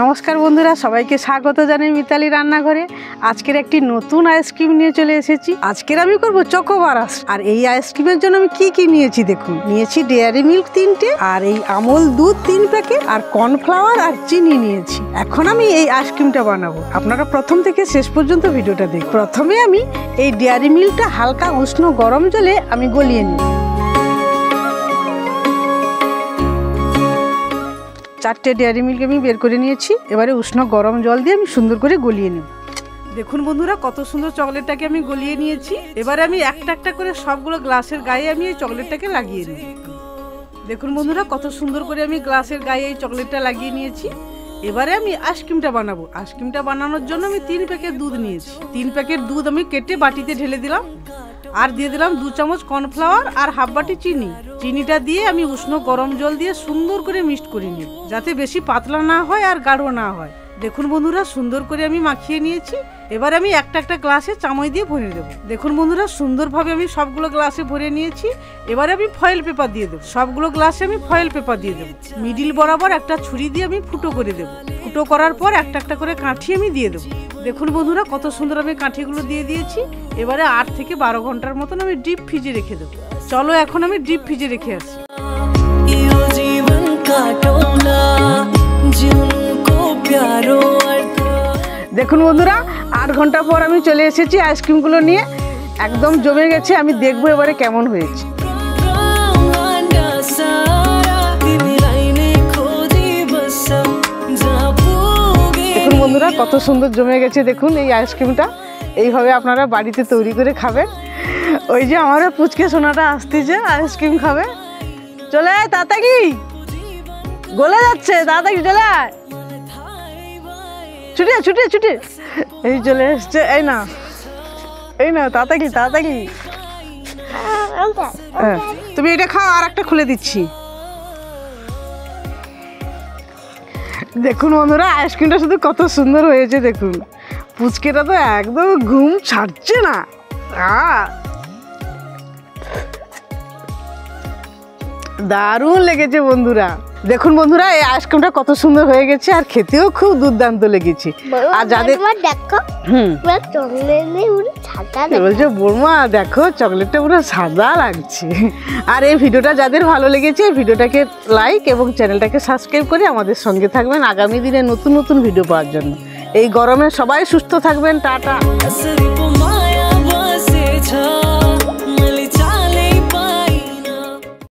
নমস্কার বন্ধুরা, সবাইকে স্বাগত জানাই মিতালি রান্নাঘরে। আজকের একটি নতুন আইসক্রিম নিয়ে চলে এসেছি। আজকের আমি করব চকোবার। আর এই আইসক্রিমের জন্য আমি কি নিয়েছি দেখুন। নিয়েছি ডেয়ারি মিল্ক 3টে, আর এই আমল দুধ 3 প্যাকেট, আর কর্নফ্লাওয়ার আর চিনি নিয়েছি। এখন আমি এই আইসক্রিমটা বানাবো। আপনারা প্রথম থেকে শেষ পর্যন্ত ভিডিওটা দেখুন। প্রথমে আমি এই ডেয়ারি মিল্কটা হালকা উষ্ণ গরম জলে আমি গলিয়ে নিই। 4টে ডেয়ারি মিল্ক আমি বের করে নিয়েছি। এবারে উষ্ণ গরম জল দিয়ে আমি সুন্দর করে গলিয়ে নেব। দেখুন বন্ধুরা, কত সুন্দর চকলেটটাকে আমি গলিয়ে নিয়েছি। এবারে আমি একটা একটা করে সবগুলো গ্লাসের গায়ে আমি এই চকলেটটাকে লাগিয়ে নিই। দেখুন বন্ধুরা, কত সুন্দর করে আমি গ্লাসের গায়ে এই চকলেটটা লাগিয়ে নিয়েছি। এবারে আমি আইসক্রিমটা বানাবো। আইসক্রিমটা বানানোর জন্য আমি 3 প্যাকেট দুধ নিয়েছি। 3 প্যাকেট দুধ আমি কেটে বাটিতে ঢেলে দিলাম, আর দিয়ে দিলাম 2 চামচ কর্নফ্লাওয়ার আর হাফ বাটি চিনি। চিনিটা দিয়ে আমি উষ্ণ গরম জল দিয়ে সুন্দর করে মিক্সড করে নিই, যাতে বেশি পাতলা না হয় আর গাঢ় না হয়। দেখুন বন্ধুরা, সুন্দর করে আমি মাখিয়ে নিয়েছি। এবার আমি একটা একটা গ্লাসে চামচ দিয়ে ভরে দেবো। দেখুন বন্ধুরা, সুন্দরভাবে আমি সবগুলো গ্লাসে ভরে নিয়েছি। এবারে আমি ফয়েল পেপার দিয়ে দেবো। সবগুলো গ্লাসে আমি ফয়েল পেপার দিয়ে দেবো। মিডিল বরাবর একটা ছুরি দিয়ে আমি ফুটো করে দেবো। ফুটো করার পর একটা একটা করে কাঠি আমি দিয়ে দেবো। দেখুন বন্ধুরা, কত সুন্দর আমি কাঠিগুলো দিয়ে দিয়েছি। এবারে 8 থেকে 12 ঘন্টার মতন আমি ডিপ ফ্রিজে রেখে দেবো। চলো এখন আমি ডিপ ফ্রিজে রেখে আসি। দেখুন বন্ধুরা, 8 ঘন্টা পর আমি চলে এসেছি আইসক্রিমগুলো নিয়ে। একদম জমে গেছে। আমি দেখবো এবারে কেমন হয়েছে। দেখুন বন্ধুরা, কত সুন্দর জমে গেছে। দেখুন এই আইসক্রিমটা এইভাবে আপনারা বাড়িতে তৈরি করে খাবেন। ওই যে আমার পুচকে সোনাটা আসতেছে আইসক্রিম খাবে। চলে আয় তাড়াতাড়ি, গলে যাচ্ছে, তাড়াতাড়ি চলে আয়। ছুটে ছুটে ছুটে এই চলে এসছে। এই না তাড়াতাড়ি তাড়াতাড়ি। তুমি এটা খাও, আর একটা খুলে দিচ্ছি। দেখুন বন্ধুরা, আইসক্রিমটা শুধু কত সুন্দর হয়েছে। দেখুন পুচকেটা তো একদম ঘুম ছাড়ছে না। দারুণ লেগেছে বন্ধুরা। দেখুন বন্ধুরা, এই আইসক্রিমটা কত সুন্দর হয়ে গেছে, আর খেতেও খুব দুর্দান্ত লেগেছে। আর যাদের বলছে বৌমা দেখো চকলেটটা পুরো সাদা লাগছে। আর এই ভিডিওটা যাদের ভালো লেগেছে, ভিডিওটাকে লাইক এবং চ্যানেলটাকে সাবস্ক্রাইব করে আমাদের সঙ্গে থাকবেন আগামী দিনে নতুন নতুন ভিডিও পাওয়ার জন্য। এই গরমে সবাই সুস্থ থাকবেন। টাটা।